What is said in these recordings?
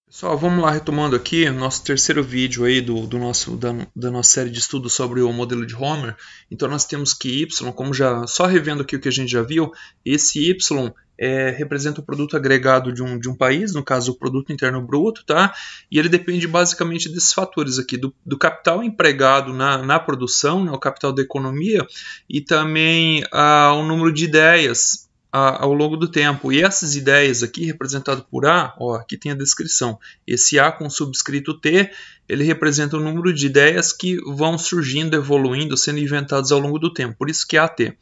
Pessoal, vamos lá retomando aqui nosso terceiro vídeo aí da nossa série de estudos sobre o modelo de Homer. Então nós temos que y, como já só revendo aqui o que a gente já viu, esse y representa o produto agregado de um país, no caso o produto interno bruto, tá? E ele depende basicamente desses fatores aqui, do capital empregado na produção, né, o capital da economia, e também o número de ideias ao longo do tempo. E essas ideias aqui, representado por A, ó, aqui tem a descrição. Esse A com subscrito T, ele representa o número de ideias que vão surgindo, evoluindo, sendo inventadas ao longo do tempo. Por isso que é AT.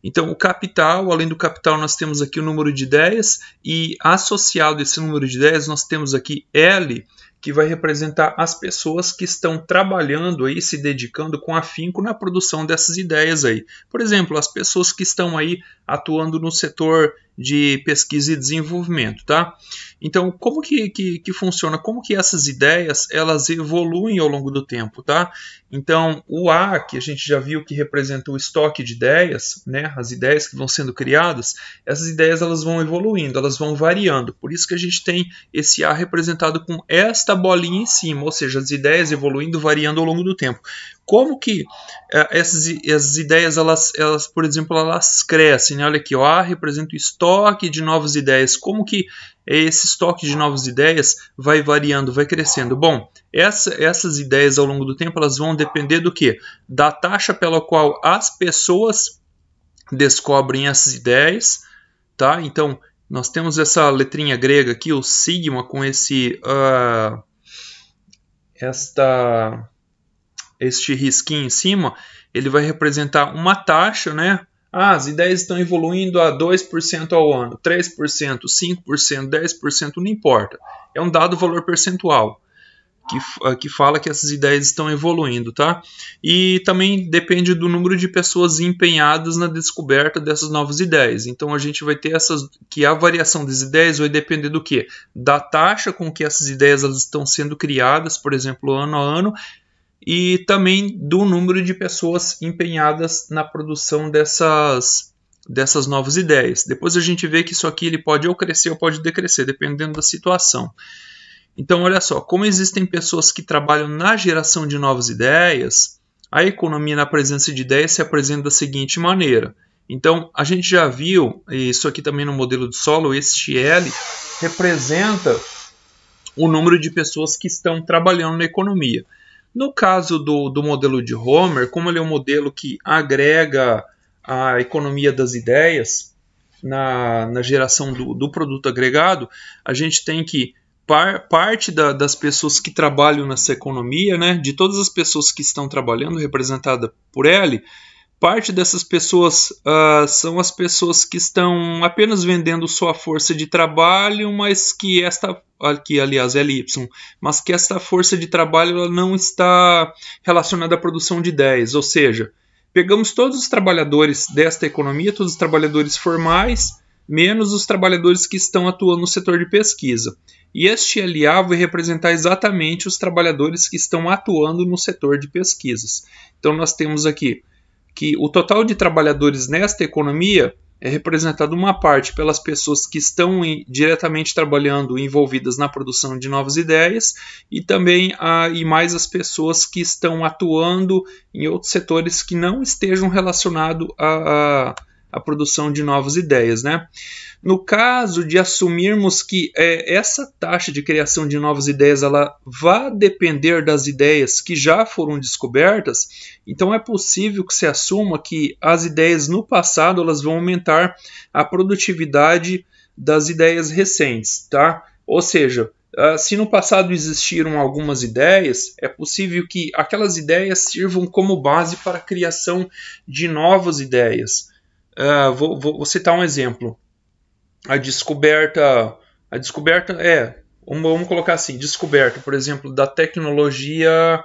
Então, o capital, além do capital, nós temos aqui o número de ideias e associado a esse número de ideias, nós temos aqui L, que vai representar as pessoas que estão trabalhando aí, se dedicando com afinco na produção dessas ideias aí. Por exemplo, as pessoas que estão aí atuando no setor de pesquisa e desenvolvimento, tá? Então, como que funciona? Como que essas ideias, elas evoluem ao longo do tempo, tá? Então, o A, que a gente já viu que representa o estoque de ideias, né? As ideias que vão sendo criadas, essas ideias elas vão evoluindo, elas vão variando. Por isso que a gente tem esse A representado com esta bolinha em cima, ou seja, as ideias evoluindo, variando ao longo do tempo. Como que essas ideias, elas, por exemplo, elas crescem, né? Olha aqui, ó, A representa o estoque de novas ideias. Como que esse estoque de novas ideias vai variando, vai crescendo? Bom, essas ideias ao longo do tempo, elas vão depender do quê? Da taxa pela qual as pessoas descobrem essas ideias, tá? Então, nós temos essa letrinha grega aqui, o sigma, com este risquinho em cima, ele vai representar uma taxa, né? As ideias estão evoluindo a 2% ao ano, 3%, 5%, 10%, não importa. É um dado valor percentual que fala que essas ideias estão evoluindo, tá? E também depende do número de pessoas empenhadas na descoberta dessas novas ideias. Então a gente vai ter que a variação das ideias vai depender do quê? Da taxa com que essas ideias elas estão sendo criadas, por exemplo, ano a ano, e também do número de pessoas empenhadas na produção dessas novas ideias. Depois a gente vê que isso aqui ele pode ou crescer ou pode decrescer, dependendo da situação. Então, olha só, como existem pessoas que trabalham na geração de novas ideias, a economia na presença de ideias se apresenta da seguinte maneira. Então, a gente já viu, isso aqui também no modelo de solo, este L representa o número de pessoas que estão trabalhando na economia. No caso do modelo de Homer, como ele é um modelo que agrega a economia das ideias na geração do produto agregado, a gente tem que parte das pessoas que trabalham nessa economia, né, de todas as pessoas que estão trabalhando, representada por L, parte dessas pessoas são as pessoas que estão apenas vendendo sua força de trabalho, mas que aqui, aliás, LY, mas que esta força de trabalho ela não está relacionada à produção de ideias, ou seja, pegamos todos os trabalhadores desta economia, todos os trabalhadores formais, menos os trabalhadores que estão atuando no setor de pesquisa. E este LA vai representar exatamente os trabalhadores que estão atuando no setor de pesquisas. Então nós temos aqui que o total de trabalhadores nesta economia é representado uma parte pelas pessoas que estão diretamente trabalhando envolvidas na produção de novas ideias e também e mais as pessoas que estão atuando em outros setores que não estejam relacionados à produção de novas ideias, né? No caso de assumirmos que essa taxa de criação de novas ideias ela vai depender das ideias que já foram descobertas, então é possível que se assuma que as ideias no passado elas vão aumentar a produtividade das ideias recentes, tá? Ou seja, se no passado existiram algumas ideias, é possível que aquelas ideias sirvam como base para a criação de novas ideias. Vou citar um exemplo. A descoberta vamos colocar assim, descoberta, por exemplo, da tecnologia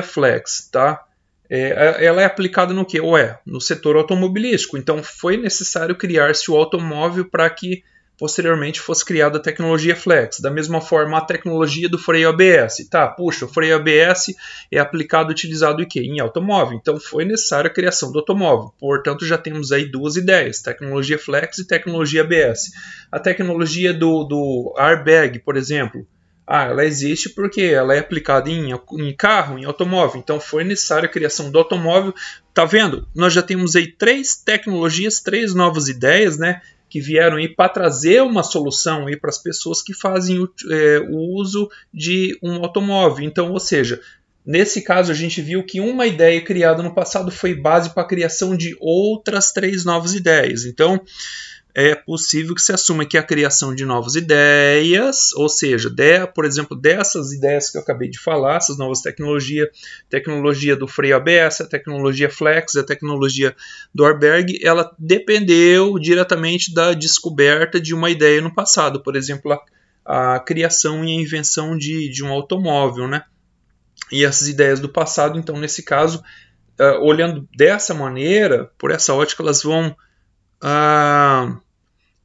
flex, tá? Ela é aplicada no quê? No setor automobilístico. Então foi necessário criar-se o automóvel para que posteriormente fosse criada a tecnologia Flex. Da mesma forma, a tecnologia do freio ABS. Tá, puxa, o freio ABS é aplicado, utilizado em quê? Em automóvel. Então foi necessária a criação do automóvel. Portanto, já temos aí duas ideias, tecnologia Flex e tecnologia ABS. A tecnologia do airbag, por exemplo, ela existe porque ela é aplicada em carro, em automóvel. Então foi necessária a criação do automóvel. Tá vendo? Nós já temos aí três tecnologias, três novas ideias, né? Que vieram aí para trazer uma solução aí para as pessoas que fazem o uso de um automóvel. Então, ou seja, nesse caso a gente viu que uma ideia criada no passado foi base para a criação de outras três novas ideias. Então, é possível que se assuma que a criação de novas ideias, ou seja, por exemplo, dessas ideias que eu acabei de falar, essas novas tecnologias, tecnologia do freio ABS, a tecnologia Flex, a tecnologia do airbag, ela dependeu diretamente da descoberta de uma ideia no passado, por exemplo, a criação e a invenção de um automóvel, né? E essas ideias do passado, então, nesse caso, olhando dessa maneira, por essa ótica,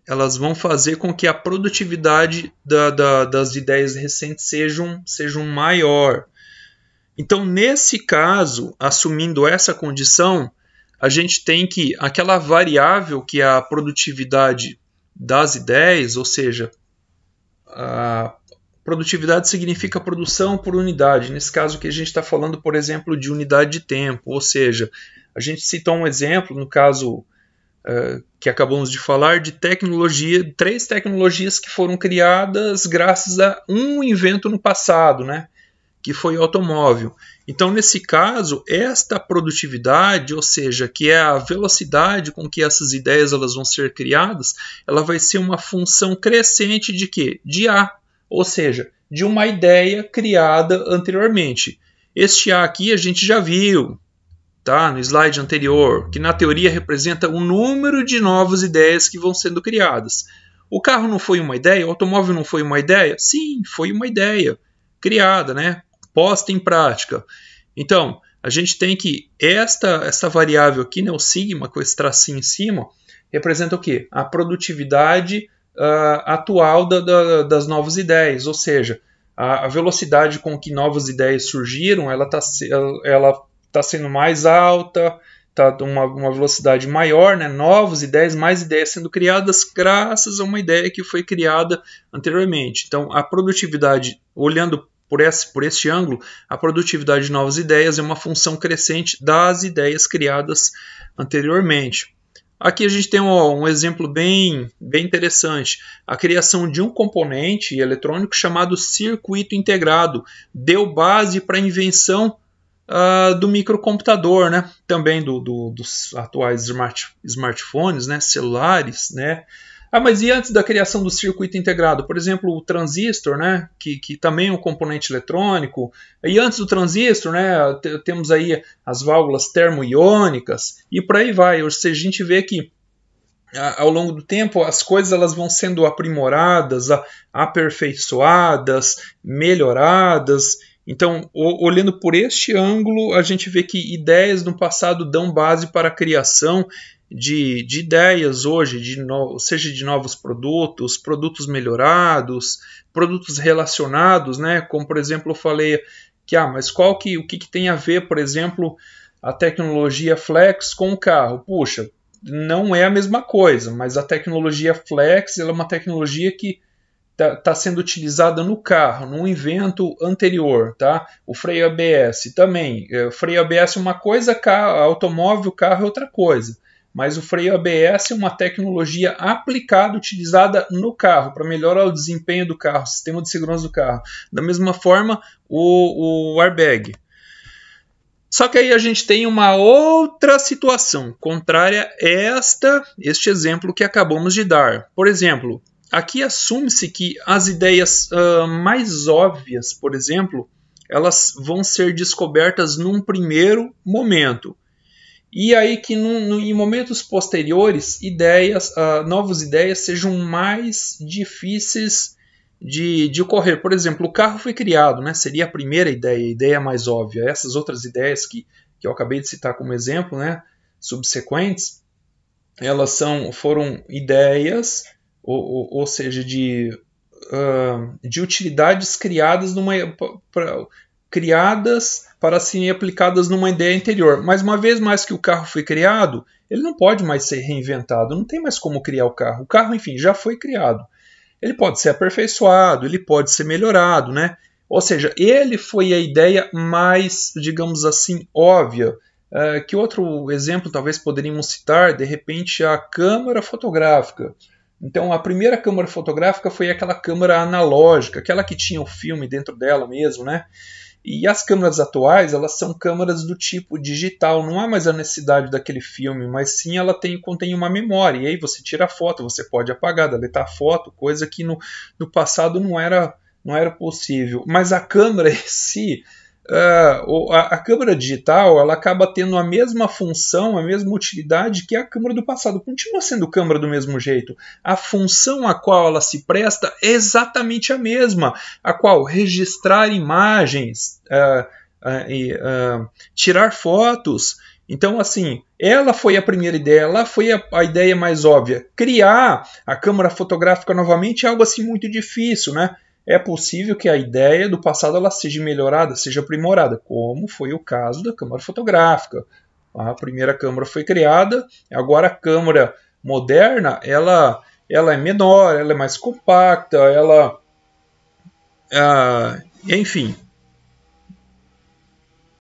elas vão fazer com que a produtividade das ideias recentes sejam maior. Então, nesse caso, assumindo essa condição, a gente tem que aquela variável que é a produtividade das ideias, ou seja, a produtividade significa produção por unidade. Nesse caso que a gente está falando, por exemplo, de unidade de tempo, ou seja, a gente citou um exemplo, no caso que acabamos de falar, de três tecnologias que foram criadas graças a um invento no passado, né? Que foi o automóvel. Então, nesse caso, esta produtividade, ou seja, que é a velocidade com que essas ideias elas vão ser criadas, ela vai ser uma função crescente de quê? De A, ou seja, de uma ideia criada anteriormente. Este A aqui a gente já viu, tá? No slide anterior, que na teoria representa o número de novas ideias que vão sendo criadas. O carro não foi uma ideia? O automóvel não foi uma ideia? Sim, foi uma ideia criada, né? Posta em prática. Então, a gente tem que esta variável aqui, né, o sigma, com esse tracinho em cima, representa o quê? A produtividade atual das novas ideias, ou seja, a velocidade com que novas ideias surgiram, ela está sendo mais alta, está uma velocidade maior, né? Novas ideias, mais ideias sendo criadas graças a uma ideia que foi criada anteriormente. Então, a produtividade, olhando por este ângulo, a produtividade de novas ideias é uma função crescente das ideias criadas anteriormente. Aqui a gente tem um exemplo bem interessante. A criação de um componente eletrônico chamado circuito integrado deu base para a invenção do microcomputador, né? Também dos atuais smartphones, né? Celulares, né? Mas e antes da criação do circuito integrado? Por exemplo, o transistor, né? Que também é um componente eletrônico. E antes do transistor, né? Temos aí as válvulas termoiônicas e por aí vai. Ou seja, a gente vê que ao longo do tempo as coisas elas vão sendo aprimoradas, aperfeiçoadas, melhoradas. Então, olhando por este ângulo, a gente vê que ideias no passado dão base para a criação de ideias hoje, seja de novos produtos, produtos melhorados, produtos relacionados, né? Como, por exemplo, eu falei que, mas o que tem a ver, por exemplo, a tecnologia Flex com o carro? Puxa, não é a mesma coisa, mas a tecnologia Flex ela é uma tecnologia que está sendo utilizada no carro, num invento anterior, tá? O freio ABS também. O freio ABS é uma coisa, automóvel, carro é outra coisa. Mas o freio ABS é uma tecnologia aplicada, utilizada no carro, para melhorar o desempenho do carro, o sistema de segurança do carro. Da mesma forma, o airbag. Só que aí a gente tem uma outra situação, contrária a este exemplo que acabamos de dar. Por exemplo, aqui assume-se que as ideias mais óbvias, por exemplo, elas vão ser descobertas num primeiro momento. E aí que em momentos posteriores, novas ideias sejam mais difíceis de ocorrer. Por exemplo, o carro foi criado, né? Seria a primeira ideia, a ideia mais óbvia. Essas outras ideias que eu acabei de citar como exemplo, né? Subsequentes, elas foram ideias ou seja, de utilidades criadas para serem aplicadas numa ideia anterior. Mas uma vez mais que o carro foi criado, ele não pode mais ser reinventado, não tem mais como criar o carro. O carro, enfim, já foi criado. Ele pode ser aperfeiçoado, ele pode ser melhorado, né? Ou seja, ele foi a ideia mais, digamos assim, óbvia. Que outro exemplo talvez poderíamos citar, de repente, a câmera fotográfica. Então, a primeira câmera fotográfica foi aquela câmera analógica, aquela que tinha o filme dentro dela mesmo, né? E as câmeras atuais, elas são câmeras do tipo digital, não há mais a necessidade daquele filme, mas sim ela contém uma memória, e aí você tira a foto, você pode apagar, deletar a foto, coisa que no passado não era possível. Mas a câmera em si, a câmera digital, ela acaba tendo a mesma função, a mesma utilidade que a câmera do passado. Continua sendo câmera do mesmo jeito. A função a qual ela se presta é exatamente a mesma, a qual registrar imagens, tirar fotos. Então, assim, ela foi a primeira ideia, ela foi a ideia mais óbvia. Criar a câmera fotográfica novamente é algo assim muito difícil, né? É possível que a ideia do passado ela seja melhorada, seja aprimorada, como foi o caso da câmera fotográfica. A primeira câmera foi criada, agora a câmera moderna ela é menor, ela é mais compacta, enfim,